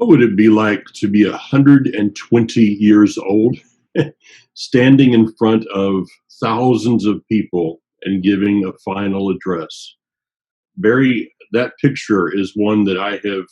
What would it be like to be 120 years old, standing in front of thousands of people and giving a final address? Barry, that picture is one that I have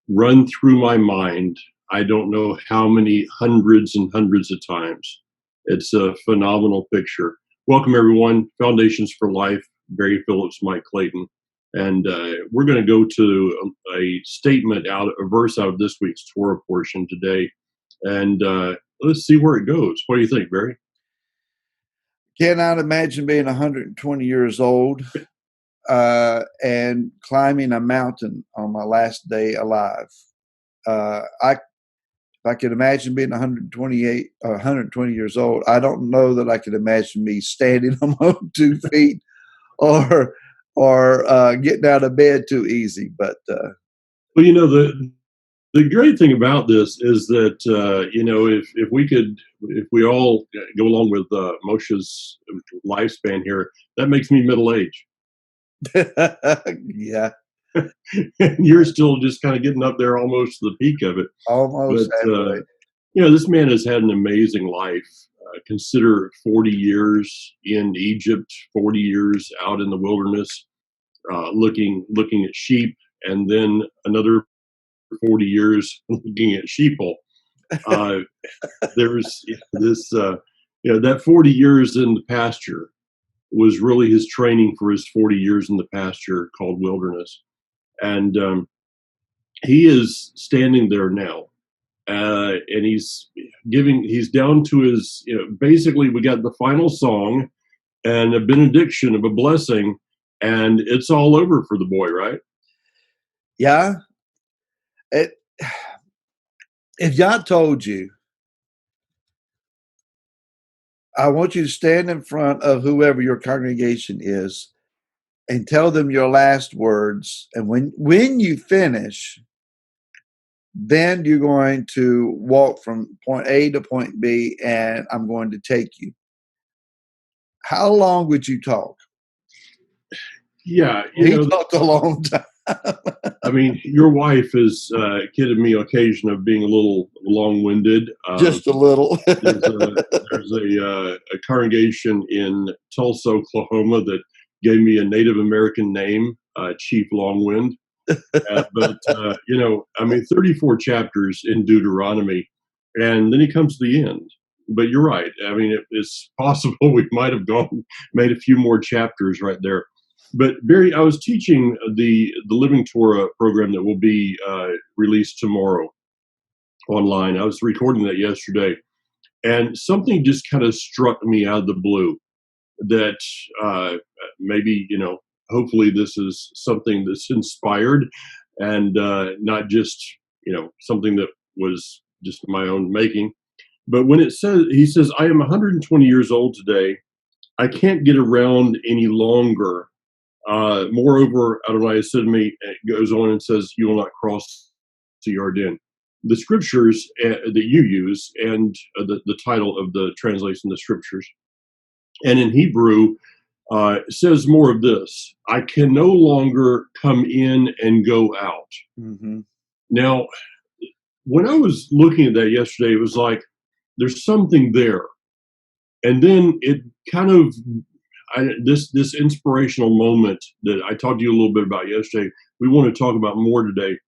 run through my mind. I don't know how many hundreds and hundreds of times. It's a phenomenal picture. Welcome, everyone. Foundations for Life, Barry Phillips, Mike Clayton. And we're going to go to a statement a verse out of this week's Torah portion today. And let's see where it goes. What do you think, Barry? Cannot imagine being 120 years old and climbing a mountain on my last day alive. If I could imagine being 120 years old, I don't know that I could imagine me standing on my own 2 feet or getting out of bed too easy. But well, the great thing about this is that if we all go along with Moshe's lifespan here, that makes me middle age. Yeah. And you're still just kind of getting up there almost to the peak of it. Almost. But, this man has had an amazing life. Consider 40 years in Egypt, 40 years out in the wilderness, looking at sheep, and then another 40 years looking at sheeple. There's this, that 40 years in the pasture was really his training for his 40 years in the pasture called wilderness. And he is standing there now, and he's down to his, basically we got the final song and a benediction of a blessing, and it's all over for the boy, right? Yeah. If God told you, I want you to stand in front of whoever your congregation is and tell them your last words. And when you finish, then you're going to walk from point A to point B, and I'm going to take you. How long would you talk? Yeah. He talked a long time. I mean, your wife has kidded me on occasion of being a little long-winded. Just a little. There's a congregation in Tulsa, Oklahoma that gave me a Native American name, Chief Longwind. But 34 chapters in Deuteronomy, and then he comes to the end. But you're right. I mean, it's possible we might have made a few more chapters right there. But Barry, I was teaching the Living Torah program that will be released tomorrow online. I was recording that yesterday, and something just kind of struck me out of the blue that maybe, hopefully this is something that's inspired and not just, something that was just my own making. But when he says, I am 120 years old today. I can't get around any longer. Moreover, Adonai said to me, goes on and says, you will not cross the Jordan. The scriptures that you use and the title of the translation, the scriptures, and in Hebrew, says more of this. I can no longer come in and go out. Mm-hmm. Now, when I was looking at that yesterday, it was like, there's something there. And then it kind of, this inspirational moment that I talked to you a little bit about yesterday, we want to talk about more today,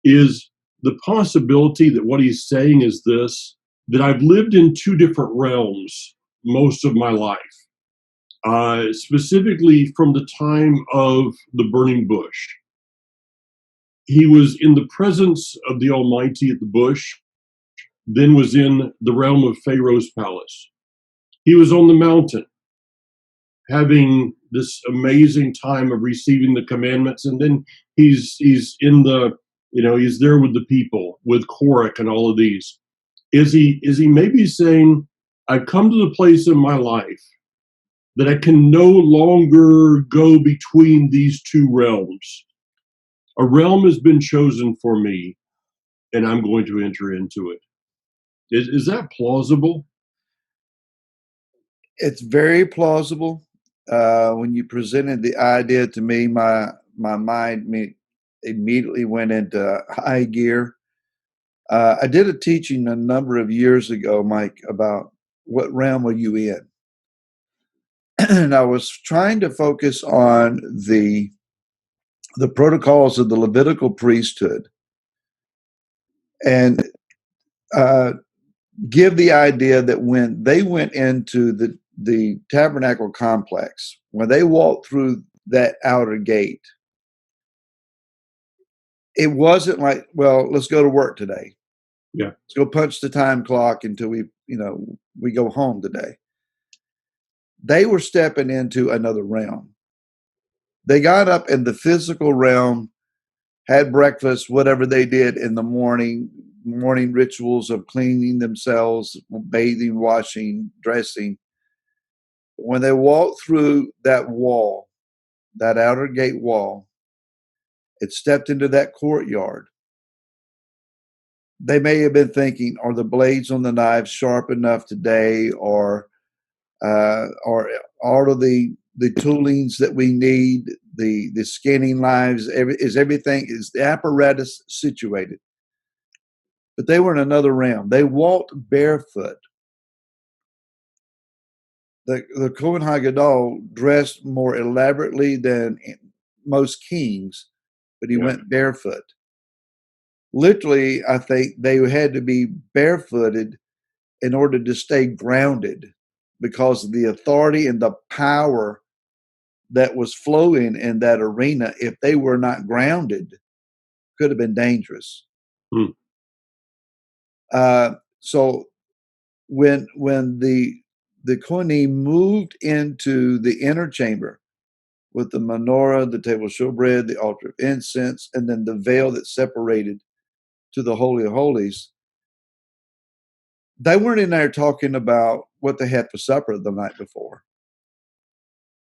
is the possibility that what he's saying is this, that I've lived in 2 different realms most of my life. Specifically from the time of the burning bush. He was in the presence of the Almighty at the bush, then was in the realm of Pharaoh's palace. He was on the mountain, having this amazing time of receiving the commandments, and then he's in the, he's there with the people, with Korach and all of these. Is he maybe saying, I've come to the place in my life that I can no longer go between these 2 realms. A realm has been chosen for me, and I'm going to enter into it. Is that plausible? It's very plausible. When you presented the idea to me, my mind immediately went into high gear. I did a teaching a number of years ago, Mike, about what realm are you in? And I was trying to focus on the protocols of the Levitical priesthood and uh, give the idea that when they went into the tabernacle complex, when they walked through that outer gate, it wasn't like, well, let's go to work today. Yeah. Let's go punch the time clock until we go home today. They were stepping into another realm. They got up in the physical realm, had breakfast, whatever they did in the morning rituals of cleaning themselves, bathing, washing, dressing. When they walked through that wall, that outer gate wall, it stepped into that courtyard. They may have been thinking, are the blades on the knives sharp enough today, or all of the toolings that we need, the skinning knives, is the apparatus situated? But they were in another realm. They walked barefoot. The Kohen Haggadol dressed more elaborately than most kings, but he went barefoot. Literally, I think they had to be barefooted in order to stay grounded, because of the authority and the power that was flowing in that arena. If they were not grounded, could have been dangerous. Hmm. So when the Kohanim moved into the inner chamber with the menorah, the table of showbread, the altar of incense, and then the veil that separated to the Holy of Holies, they weren't in there talking about what they had for supper the night before.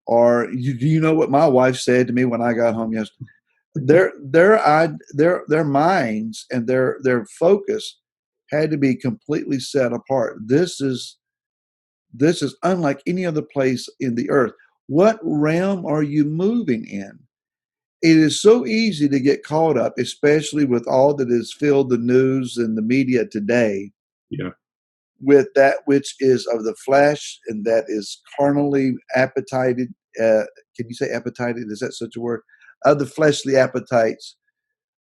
Or do you know what my wife said to me when I got home yesterday? Their minds and their focus had to be completely set apart. This is unlike any other place in the earth. What realm are you moving in? It is so easy to get caught up, especially with all that has filled the news and the media today. Yeah. With that which is of the flesh and that is carnally appetited. Can you say appetited? Is that such a word? Of the fleshly appetites.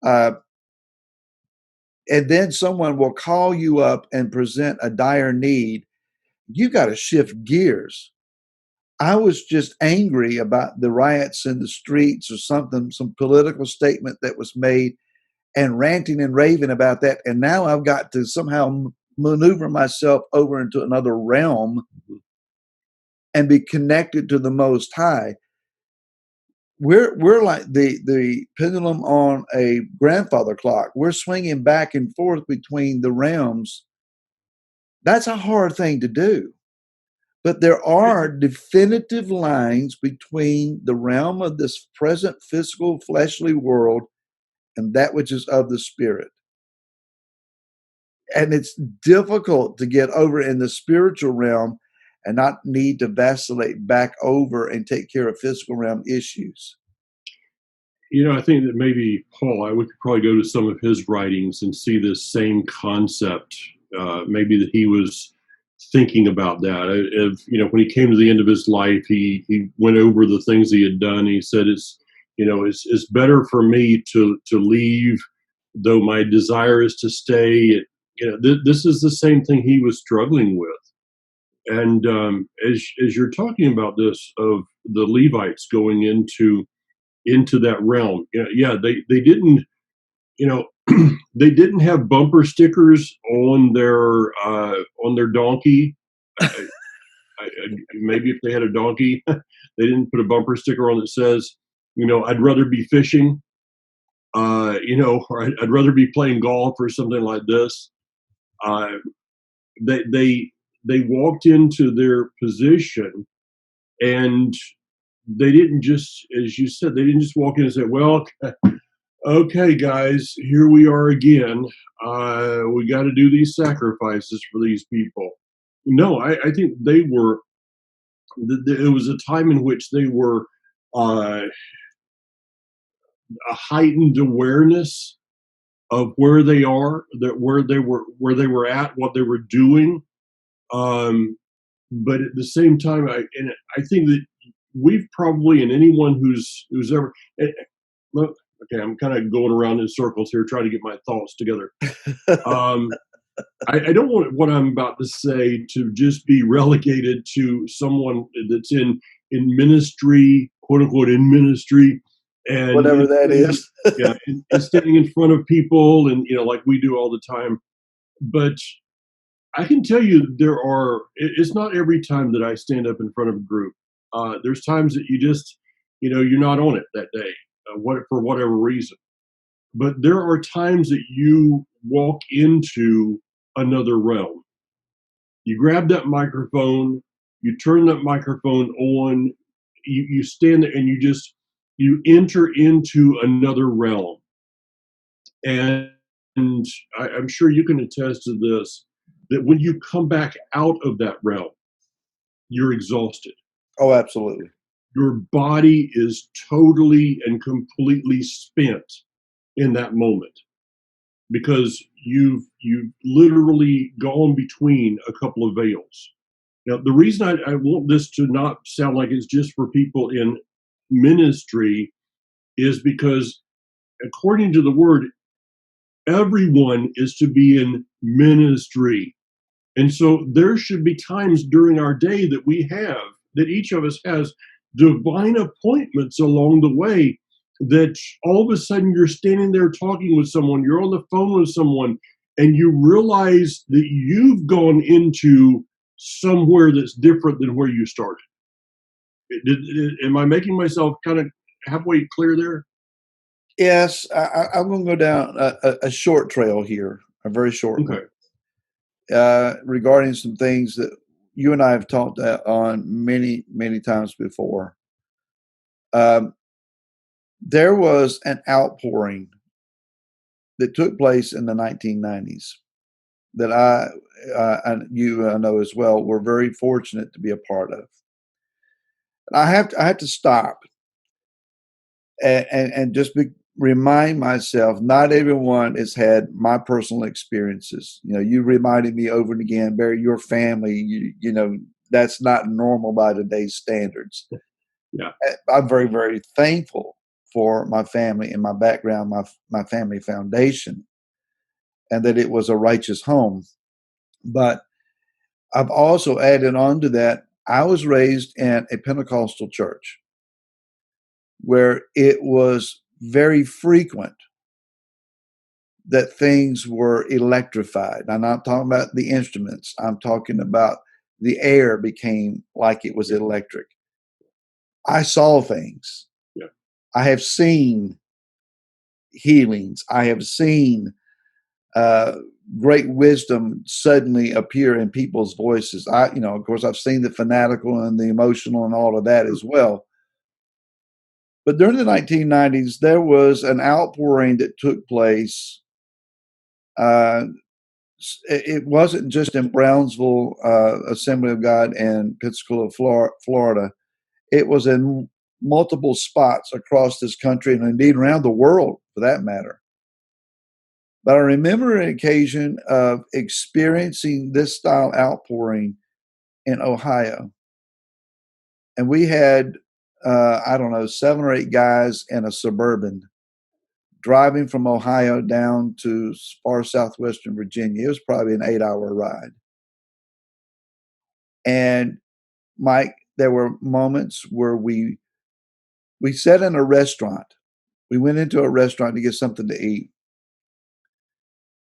And then someone will call you up and present a dire need. You got to shift gears. I was just angry about the riots in the streets or something, some political statement that was made, and ranting and raving about that. And now I've got to somehow maneuver myself over into another realm and be connected to the Most High. We're like the pendulum on a grandfather clock. We're swinging back and forth between the realms. That's a hard thing to do. But there are definitive lines between the realm of this present physical fleshly world and that which is of the spirit. And it's difficult to get over in the spiritual realm and not need to vacillate back over and take care of physical realm issues. I think that maybe Paul, we could probably go to some of his writings and see this same concept. Maybe that he was thinking about that. When he came to the end of his life, he went over the things he had done. He said, it's better for me to leave, though my desire is to stay. This is the same thing he was struggling with. And as you're talking about this of the Levites going into that realm, they didn't, they didn't have bumper stickers on their donkey. Maybe if they had a donkey, they didn't put a bumper sticker on that says, I'd rather be fishing, or I'd rather be playing golf or something like this. They walked into their position, and they didn't just, as you said, they didn't just walk in and say, well, okay, guys, here we are again. We got to do these sacrifices for these people. No, I think they were, it was a time in which they were a heightened awareness of where they are, that where they were at, what they were doing. Um, but at the same time, I think that we've probably, and anyone who's ever, look, okay, I'm kind of going around in circles here, trying to get my thoughts together. Um, I don't want what I'm about to say to just be relegated to someone that's in ministry, quote unquote, in ministry, and Whatever that is. yeah, and standing in front of people, and like we do all the time. But I can tell you, it's not every time that I stand up in front of a group. There's times that you just, you're not on it that day, for whatever reason. But there are times that you walk into another realm. You grab that microphone, you turn that microphone on, you stand there and you enter into another realm. And I'm sure you can attest to this, that when you come back out of that realm, you're exhausted. Oh, absolutely. Your body is totally and completely spent in that moment, because you've literally gone between a couple of veils. Now, the reason I want this to not sound like it's just for people in ministry is because, according to the word, everyone is to be in ministry. And so there should be times during our day that each of us has divine appointments along the way, that all of a sudden you're standing there talking with someone, you're on the phone with someone, and you realize that you've gone into somewhere that's different than where you started. Am I making myself kind of halfway clear there? Yes, I'm going to go down a short trail here, a very short one, Okay. regarding some things that you and I have talked on many, many times before. Um, there was an outpouring that took place in the 1990s that and you know as well, were very fortunate to be a part of. I have to stop and just remind myself, not everyone has had my personal experiences. You reminded me over and again, Barry, your family, that's not normal by today's standards. Yeah. I'm very, very thankful for my family and my background, my family foundation, and that it was a righteous home. But I've also added on to that, I was raised in a Pentecostal church where it was very frequent that things were electrified. I'm not talking about the instruments. I'm talking about the air became like it was electric. I saw things. Yeah. I have seen healings. I have seen great wisdom suddenly appear in people's voices. Of course, I've seen the fanatical and the emotional and all of that as well. But during the 1990s, there was an outpouring that took place. It wasn't just in Brownsville Assembly of God in Pensacola, Florida. It was in multiple spots across this country and indeed around the world, for that matter. But I remember an occasion of experiencing this style outpouring in Ohio. And we had, I don't know, 7 or 8 guys in a Suburban driving from Ohio down to far southwestern Virginia. It was probably an 8-hour ride. And Mike, there were moments where we sat in a restaurant. We went into a restaurant to get something to eat.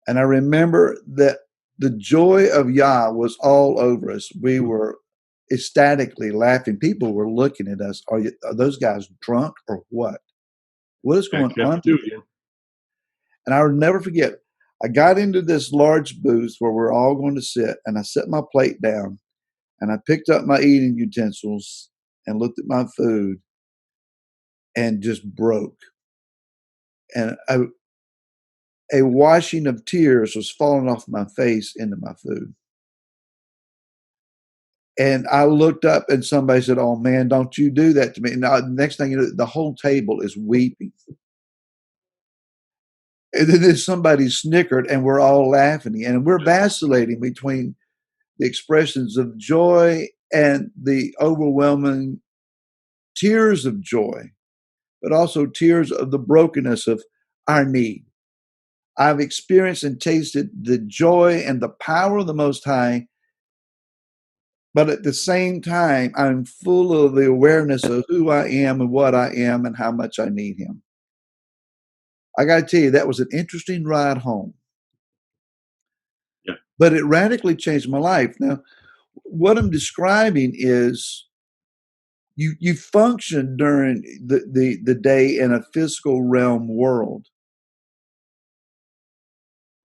And I remember that the joy of Yah was all over us. We were ecstatically laughing. People were looking at us. Are those guys drunk or what? What is going on here? And I will never forget, I got into this large booth where we're all going to sit, and I set my plate down, and I picked up my eating utensils and looked at my food and just broke. And a washing of tears was falling off my face into my food. And I looked up and somebody said, "Oh man, don't you do that to me." Now, next thing you know, the whole table is weeping. And then somebody snickered, and we're all laughing, and we're vacillating between the expressions of joy and the overwhelming tears of joy, but also tears of the brokenness of our need. I've experienced and tasted the joy and the power of the Most High, but at the same time, I'm full of the awareness of who I am and what I am and how much I need Him. I got to tell you, that was an interesting ride home. Yeah. But it radically changed my life. Now, what I'm describing is you function during the day in a physical realm world,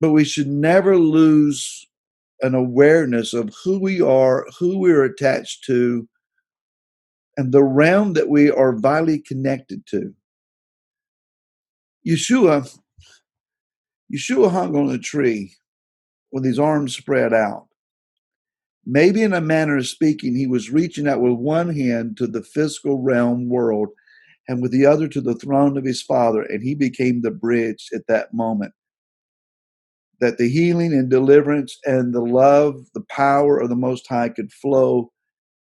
but we should never lose an awareness of who we are, who we're attached to, and the realm that we are vitally connected to. Yeshua hung on a tree with his arms spread out. Maybe in a manner of speaking, he was reaching out with one hand to the physical realm world and with the other to the throne of his Father, and he became the bridge at that moment. That the healing and deliverance and the love, the power of the Most High could flow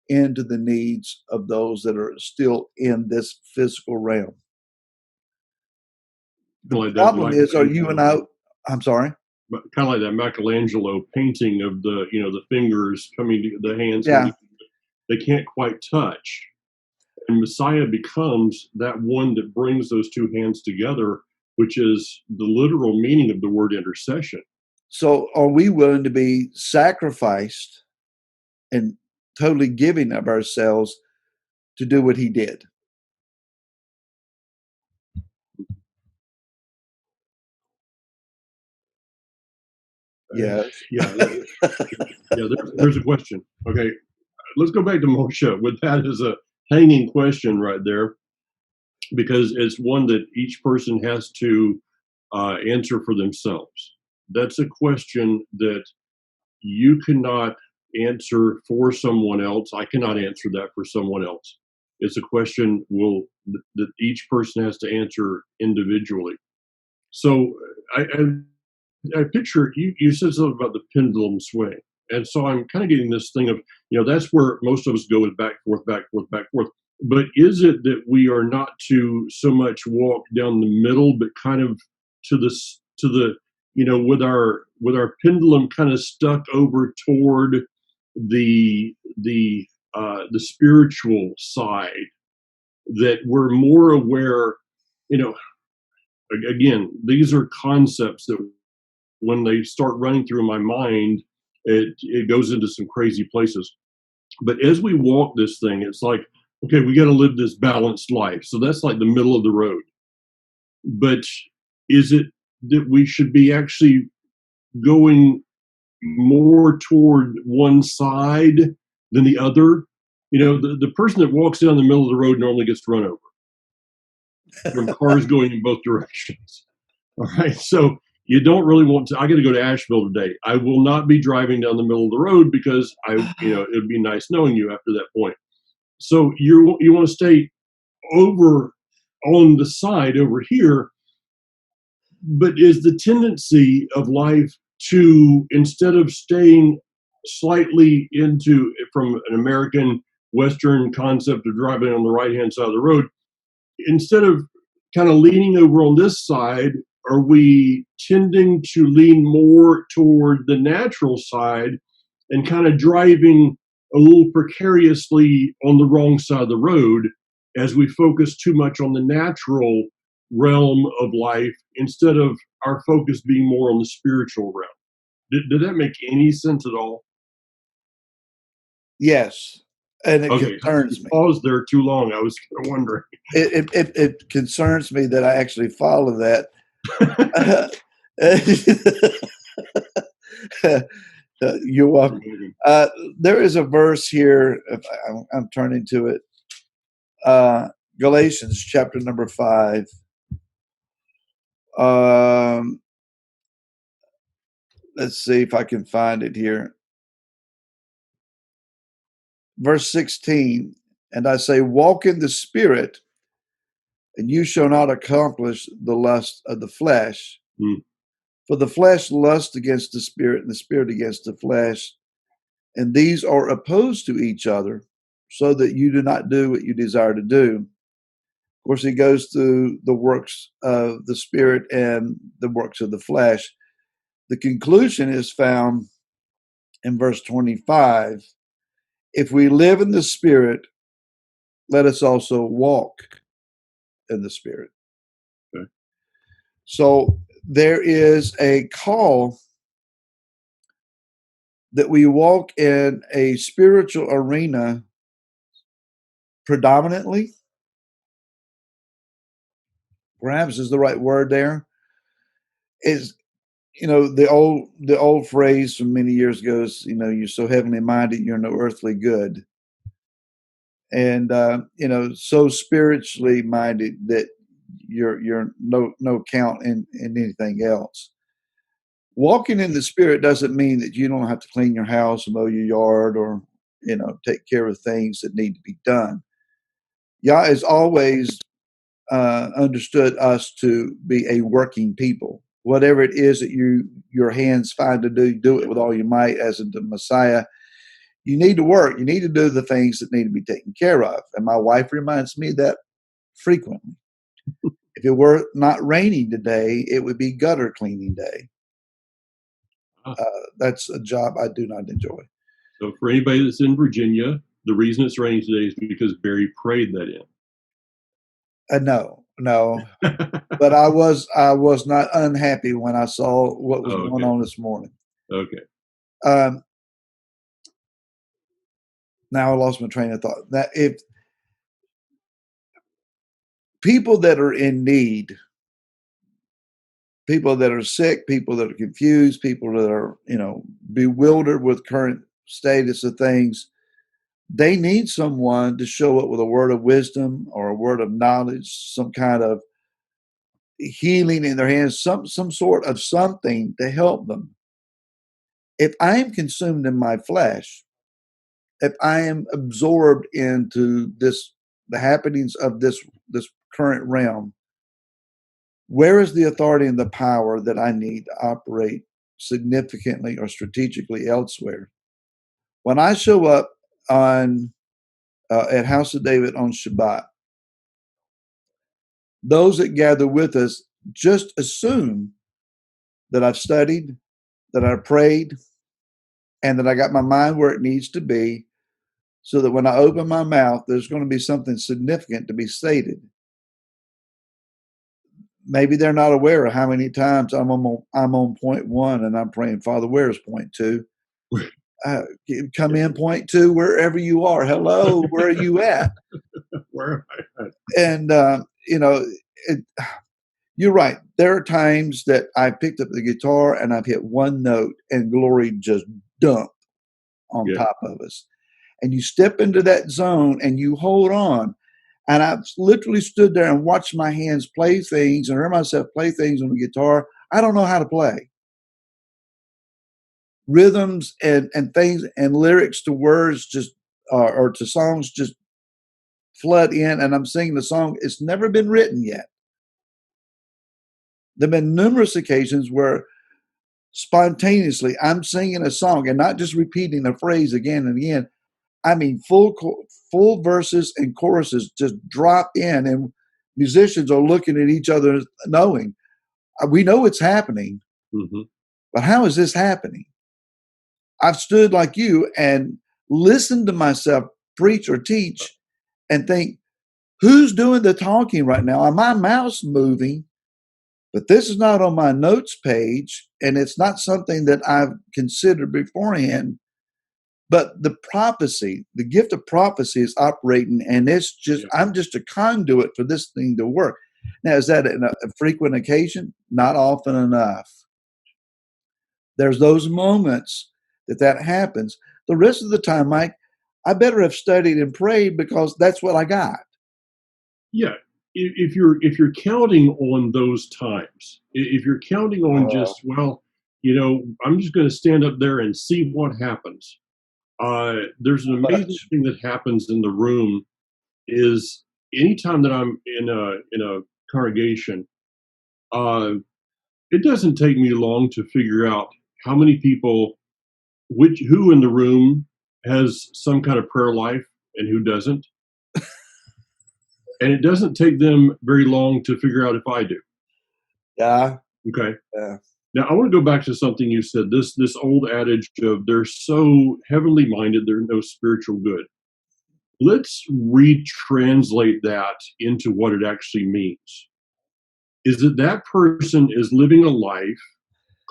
into the needs of those that are still in this physical realm. Like The problem is, are you and I? I'm sorry. Kind of like that Michelangelo painting of the the fingers coming to the hands. Yeah. They can't quite touch, and Messiah becomes that one that brings those two hands together, which is the literal meaning of the word intercession. So, are we willing to be sacrificed and totally giving of ourselves to do what he did? Yes. Yeah. There's a question. Okay, let's go back to Moshe with that as a hanging question right there, because it's one that each person has to answer for themselves. That's a question that you cannot answer for someone else. I cannot answer that for someone else. It's a question that each person has to answer individually. So I picture you said something about the pendulum swing. And so I'm kind of getting this thing of, that's where most of us go with back, forth, back, forth, back, forth. But is it that we are not to so much walk down the middle, but kind of to the, with our pendulum kind of stuck over toward the spiritual side, that we're more aware, again, these are concepts that when they start running through my mind, it goes into some crazy places. But as we walk this thing, it's like, okay, we got to live this balanced life. So that's like the middle of the road. But is it that we should be actually going more toward one side than the other? The person that walks down the middle of the road normally gets run over from cars going in both directions. All right. So you don't really want to. I got to go to Asheville today. I will not be driving down the middle of the road because it'd be nice knowing you after that point. So you want to stay over on the side over here, but is the tendency of life to, instead of staying slightly into from an American Western concept of driving on the right hand side of the road, instead of kind of leaning over on this side, are we tending to lean more toward the natural side and kind of driving a little precariously on the wrong side of the road as we focus too much on the natural realm of life instead of our focus being more on the spiritual realm? Did that make any sense at all? Yes. And it Okay, concerns me. Paused there too long. I was kind of wondering. It concerns me that I actually follow that. You're welcome. There is a verse here. I'm turning to it. Galatians chapter number 5. Let's see if I can find it here. Verse 16. And I say, walk in the Spirit, and you shall not accomplish the lust of the flesh. Mm. For the flesh lusts against the spirit, and the spirit against the flesh, and these are opposed to each other, so that you do not do what you desire to do. Of course, he goes through the works of the spirit and the works of the flesh. The conclusion is found in verse 25. If we live in the spirit, let us also walk in the spirit. Okay. So there is a call that we walk in a spiritual arena predominantly, perhaps is the right word there, is, the old phrase from many years ago is, you're so heavenly minded, you're no earthly good. And so spiritually minded that you're no count in anything else. Walking in the spirit doesn't mean that you don't have to clean your house, mow your yard, or take care of things that need to be done. Yah has always understood us to be a working people. Whatever it is that your hands find to do it with all your might. As the Messiah, you need to work. You need to do the things that need to be taken care of. And my wife reminds me of that frequently. If it were not raining today, it would be gutter cleaning day. That's a job I do not enjoy. So for anybody that's in Virginia, the reason it's raining today is because Barry prayed that in. No, but I was not unhappy when I saw what was going on this morning. Okay. Now I lost my train of thought. That if people that are in need, people that are sick, people that are confused, people that are, bewildered with current status of things, they need someone to show up with a word of wisdom or a word of knowledge, some kind of healing in their hands, some sort of something to help them. If I am consumed in my flesh, if I am absorbed into the happenings of this current realm, where is the authority and the power that I need to operate significantly or strategically elsewhere? When I show up on at House of David on Shabbat, those that gather with us just assume that I've studied, that I prayed, and that I got my mind where it needs to be, so that when I open my mouth, there's going to be something significant to be stated. Maybe they're not aware of how many times I'm on point one and I'm praying, Father, where's point two? Come in point two, wherever you are. Hello, where are you at? Where am I at? And you're right. There are times that I picked up the guitar and I've hit one note and glory just dumped on top of us. And you step into that zone and you hold on. And I've literally stood there and watched my hands play things and heard myself play things on the guitar I don't know how to play. Rhythms and things and lyrics to words just or to songs just flood in, and I'm singing the song. It's never been written yet. There have been numerous occasions where spontaneously I'm singing a song and not just repeating a phrase again and again. I mean, full verses and choruses just drop in, and musicians are looking at each other, knowing we know it's happening, but how is this happening? I've stood like you and listened to myself preach or teach and think, who's doing the talking right now? My mouth's moving, but this is not on my notes page, and it's not something that I've considered beforehand. But the prophecy, the gift of prophecy is operating, and it's just, I'm just a conduit for this thing to work. Now, is that a frequent occasion? Not often enough. There's those moments that happens. The rest of the time, Mike, I better have studied and prayed because that's what I got. Yeah. If you're counting on those times, if you're counting on just, I'm just going to stand up there and see what happens. There's an amazing thing that happens in the room is anytime that I'm in a congregation, it doesn't take me long to figure out how many people, who in the room has some kind of prayer life and who doesn't. And it doesn't take them very long to figure out if I do. Yeah. Okay. Yeah. Now I want to go back to something you said. This old adage of they're so heavenly minded, they're no spiritual good. Let's retranslate that into what it actually means. Is that that person is living a life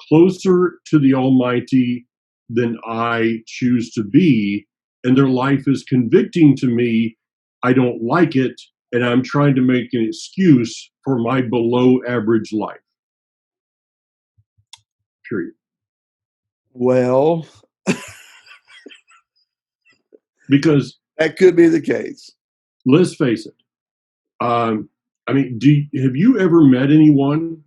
closer to the Almighty than I choose to be, and their life is convicting to me. I don't like it, and I'm trying to make an excuse for my below average life. Period. Well, Because that could be the case. let's face it. I mean, have you ever met anyone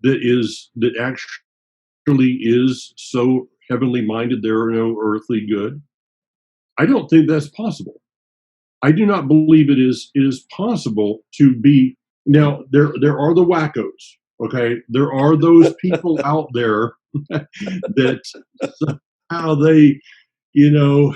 that actually is so heavenly minded there are no earthly good? I don't think that's possible. I do not believe it is possible to be. Now there are the wackos. Okay, there are those people out there that somehow they, you know,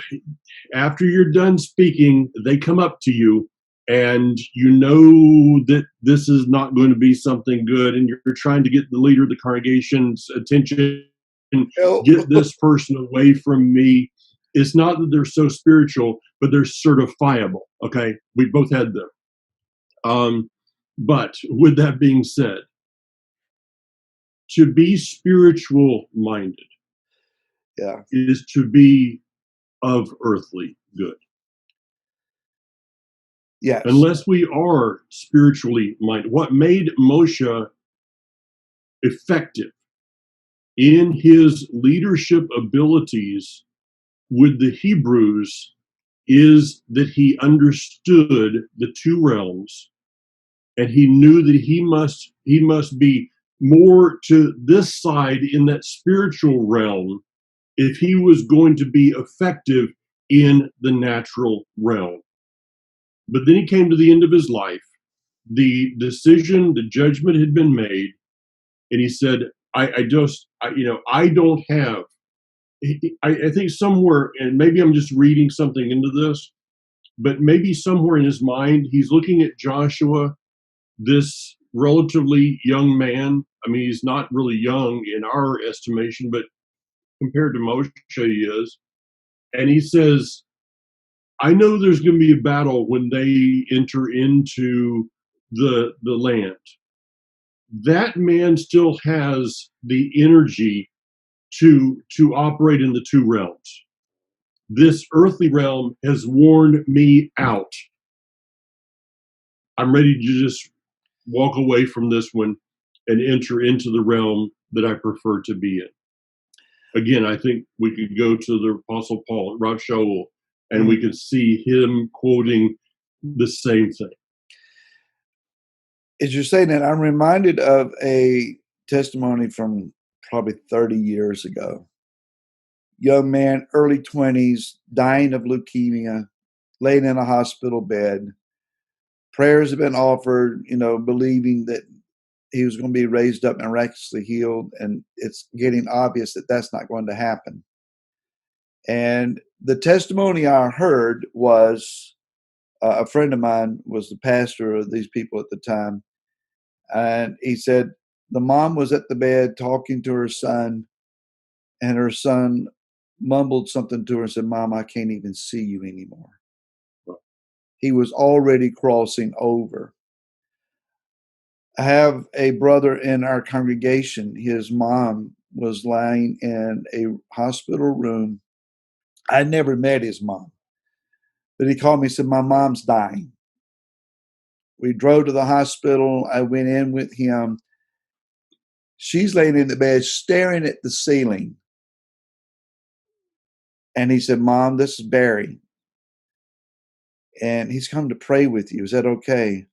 after you're done speaking, they come up to you and you know that this is not going to be something good, and you're trying to get the leader of the congregation's attention, Oh, get this person away from me. It's not that they're so spiritual, but they're certifiable. Okay, we both had them. But with that being said, to be spiritual minded yeah. is to be of earthly good. Yes. Unless we are spiritually minded. What made Moshe effective in his leadership abilities with the Hebrews is that he understood the two realms, and he knew that he must be more to this side in that spiritual realm if he was going to be effective in the natural realm. But then he came to the end of his life. The decision, the judgment had been made, and he said, I don't have. I think somewhere, and maybe I'm just reading something into this, but maybe somewhere in his mind, he's looking at Joshua, this relatively young man. I mean, he's not really young in our estimation, but compared to Moshe, he is. And he says, I know there's going to be a battle when they enter into the land. That man still has the energy to operate in the two realms. This earthly realm has worn me out. I'm ready to just walk away from this one and enter into the realm that I prefer to be in. Again, I think we could go to the Apostle Paul at Rav Shaul, and we could see him quoting the same thing. As you're saying that, I'm reminded of a testimony from probably 30 years ago. Young man, early 20s, dying of leukemia, laying in a hospital bed. Prayers have been offered, believing that he was going to be raised up and miraculously healed. And it's getting obvious that that's not going to happen. And the testimony I heard was a friend of mine was the pastor of these people at the time. And he said the mom was at the bed talking to her son, and her son mumbled something to her and said, Mom, I can't even see you anymore. He was already crossing over. I have a brother in our congregation. His mom was lying in a hospital room. I never met his mom, but he called me and said, My mom's dying. We drove to the hospital. I went in with him. She's laying in the bed staring at the ceiling. And he said, Mom, this is Barry. And he's come to pray with you. Is that okay?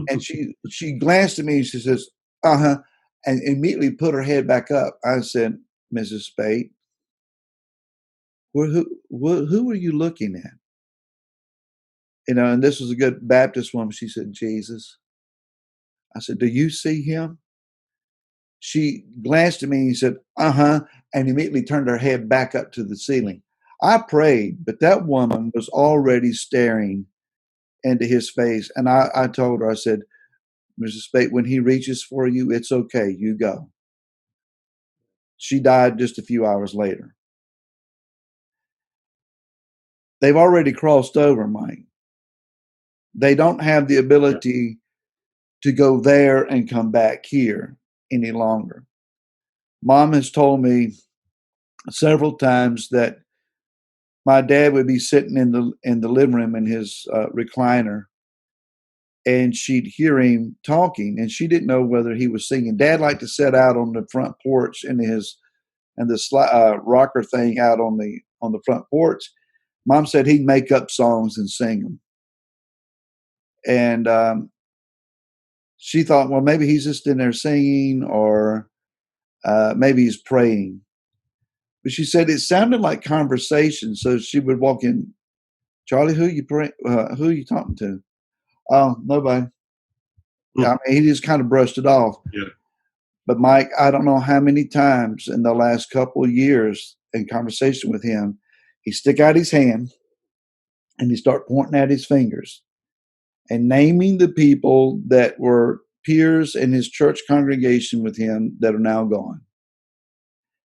And she glanced at me and she says, uh-huh. And immediately put her head back up. I said, Mrs. Spade, who are you looking at? And this was a good Baptist woman. She said, Jesus. I said, do you see him? she glanced at me and said, uh-huh, and immediately turned her head back up to the ceiling. I prayed, but that woman was already staring into his face. And I told her, I said, Mrs. Spate, when he reaches for you, it's okay. You go. She died just a few hours later. They've already crossed over, Mike. They don't have the ability to go there and come back here any longer. Mom has told me several times that my dad would be sitting in the living room in his recliner, and she'd hear him talking, and she didn't know whether he was singing. Dad liked to sit out on the front porch in his and the rocker thing out on the front porch. Mom said he'd make up songs and sing them, and she thought, well, maybe he's just in there singing, or maybe he's praying. But she said it sounded like conversation. So she would walk in, Charlie, who you praying? Who are you talking to? Oh, nobody. I mean, he just kind of brushed it off. Yeah. But Mike, I don't know how many times in the last couple of years in conversation with him, he stick out his hand and he start pointing at his fingers and naming the people that were peers in his church congregation with him that are now gone.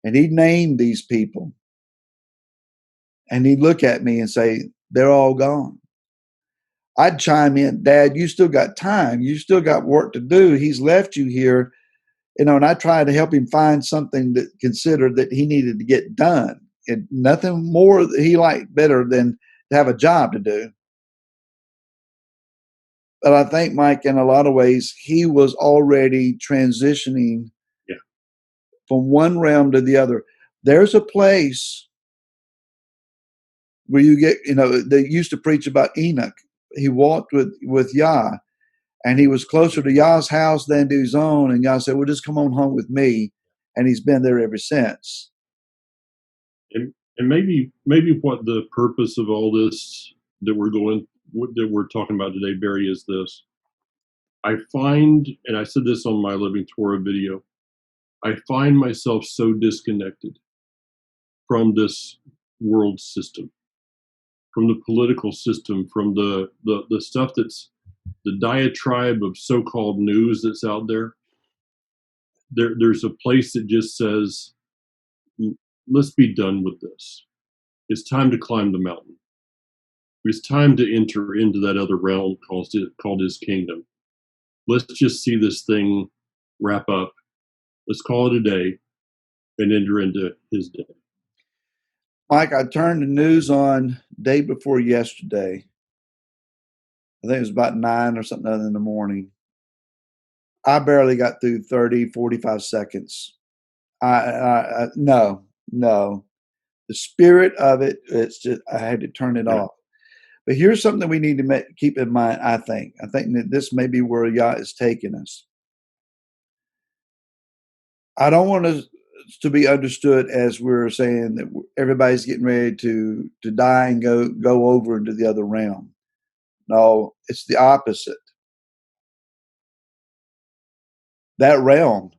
And he'd name these people. And he'd look at me and say, they're all gone. I'd chime in, Dad, you still got time. You still got work to do. He's left you here. And I tried to help him find something that considered that he needed to get done. And nothing more that he liked better than to have a job to do. But I think, Mike, in a lot of ways, he was already transitioning from one realm to the other. There's a place where you get, they used to preach about Enoch. He walked with Yah, and he was closer to Yah's house than to his own. And Yah said, well, just come on home with me. And he's been there ever since. And maybe what the purpose of all this that we're talking about today, Barry, is this. I find, and I said this on my Living Torah video, I find myself so disconnected from this world system, from the political system, from the stuff that's the diatribe of so-called news that's out there. There's a place that just says, let's be done with this. It's time to climb the mountain. It's time to enter into that other realm called his kingdom. Let's just see this thing wrap up. Let's call it a day and enter into his day. Mike, I turned the news on day before yesterday. I think it was about 9 or something in the morning. I barely got through 30, 45 seconds. No. The spirit of it, it's just, I had to turn it off. But here's something we need to keep in mind, I think. I think that this may be where Yah is taking us. I don't want us to be understood as we're saying that everybody's getting ready to die and go over into the other realm. No, it's the opposite. That realm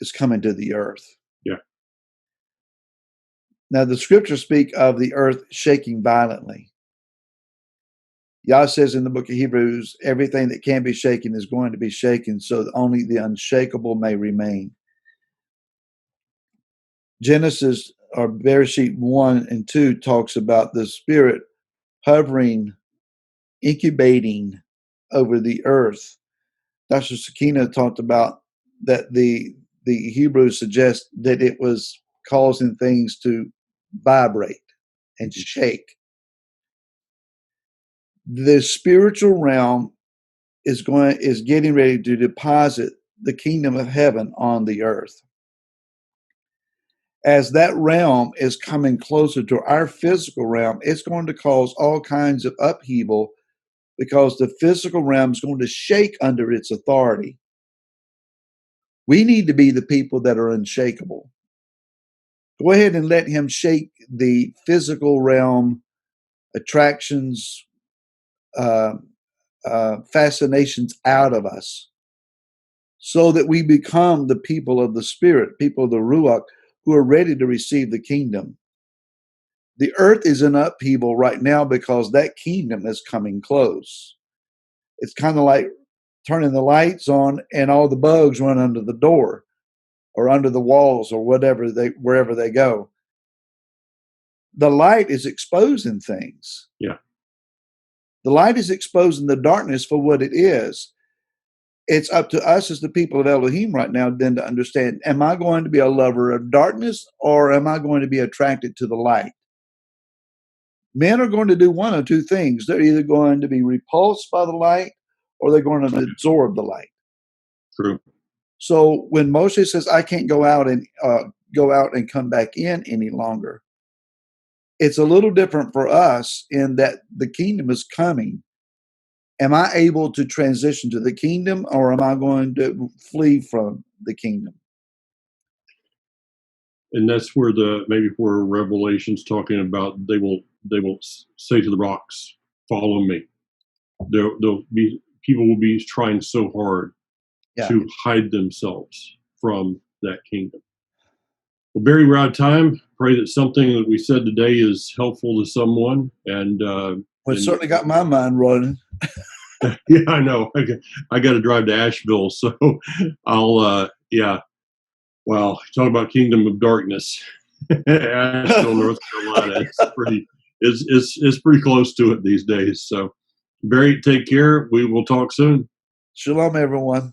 is coming to the earth. Yeah. Now, the scriptures speak of the earth shaking violently. Yah says in the book of Hebrews, everything that can be shaken is going to be shaken, so that only the unshakable may remain. Genesis, or Bereshit 1 and 2, talks about the spirit hovering, incubating over the earth. Dr. Sakina talked about that the Hebrews suggest that it was causing things to vibrate and shake. The spiritual realm is getting ready to deposit the kingdom of heaven on the earth. As that realm is coming closer to our physical realm, it's going to cause all kinds of upheaval because the physical realm is going to shake under its authority. We need to be the people that are unshakable. Go ahead and let him shake the physical realm, attractions, fascinations out of us. so that we become the people of the Spirit, people of the Ruach, who are ready to receive the kingdom. The earth is in upheaval right now because that kingdom is coming close. It's kind of like turning the lights on and all the bugs run under the door or under the walls or wherever they go. The light is exposing things. Yeah. The light is exposing the darkness for what it is. It's up to us as the people of Elohim right now then to understand, am I going to be a lover of darkness or am I going to be attracted to the light? Men are going to do one of two things. They're either going to be repulsed by the light or they're going to absorb the light. True. So when Moshe says, I can't go out and come back in any longer, it's a little different for us in that the kingdom is coming. Am I able to transition to the kingdom or am I going to flee from the kingdom? And that's where where Revelation's talking about they will say to the rocks, follow me. People will be trying so hard to hide themselves from that kingdom. Well, Barry, we're out of time. Pray that something that we said today is helpful to someone. And it certainly got my mind running. Yeah, I know. I got to drive to Asheville, so I'll. Well, talk about Kingdom of Darkness. Asheville, North Carolina. It's pretty close to it these days. So, Barry, take care. We will talk soon. Shalom, everyone.